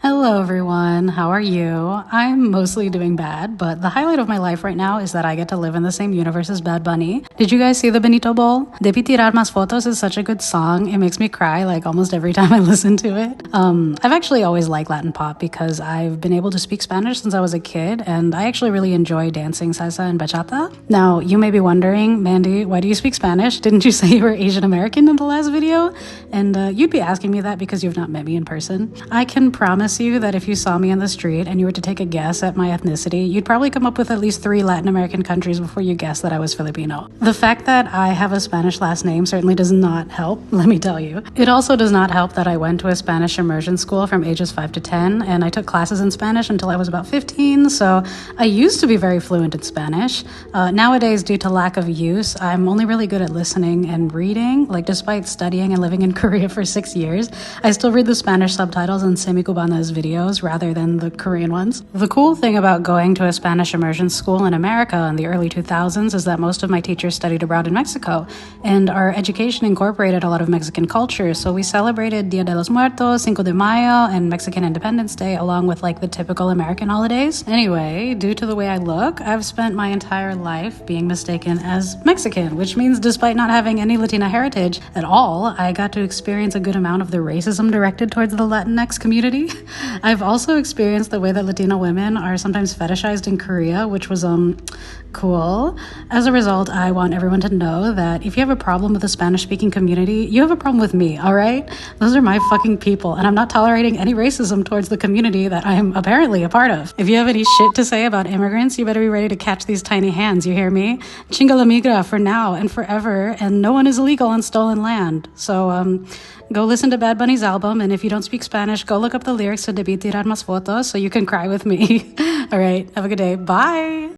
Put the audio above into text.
Hello everyone, how are you? I'm mostly doing bad, but the highlight of my life right now is that I get to live in the same universe as Bad Bunny. Did you guys see the Benito Bowl? Debí tirar más fotos is such a good song. It makes me cry like almost every time I listen to it. I've actually always liked Latin pop because I've been able to speak Spanish since I was a kid, and I actually really enjoy dancing salsa and bachata. Now, you may be wondering, Mandy, why do you speak Spanish? Didn't you say you were Asian American in the last video? And you'd be asking me that because you've not met me in person. I can promise you that if you saw me on the street and you were to take a guess at my ethnicity, you'd probably come up with at least 3 Latin American countries before you guessed that I was Filipino. The fact that I have a Spanish last name certainly does not help, let me tell you. It also does not help that I went to a Spanish immersion school from ages 5 to 10, and I took classes in Spanish until I was about 15, so I used to be very fluent in Spanish. Nowadays, due to lack of use, I'm only really good at listening and reading. Like, despite studying and living in Korea for 6 years, I still read the Spanish subtitles in Semicubana's videos rather than the Korean ones. The cool thing about going to a Spanish immersion school in America in the early 2000s is that most of my teachers studied abroad in Mexico, and our education incorporated a lot of Mexican culture, so we celebrated Dia de los Muertos, Cinco de Mayo, and Mexican Independence Day along with like the typical American holidays. Anyway, due to the way I look, I've spent my entire life being mistaken as Mexican, which means despite not having any Latina heritage at all, I got to experience a good amount of the racism directed towards the Latinx community. I've also experienced the way that Latino women are sometimes fetishized in Korea, which was cool. As a result, I want everyone to know that if you have a problem with the Spanish-speaking community, you have a problem with me, all right? Those are my fucking people, and I'm not tolerating any racism towards the community that I am apparently a part of. If you have any shit to say about immigrants, you better be ready to catch these tiny hands, you hear me? Chinga la migra for now and forever, and no one is illegal on stolen land. So, go listen to Bad Bunny's album, and if you don't speak Spanish, go look up the lyrics to Debí tirar más fotos so you can cry with me. All right, have a good day. Bye!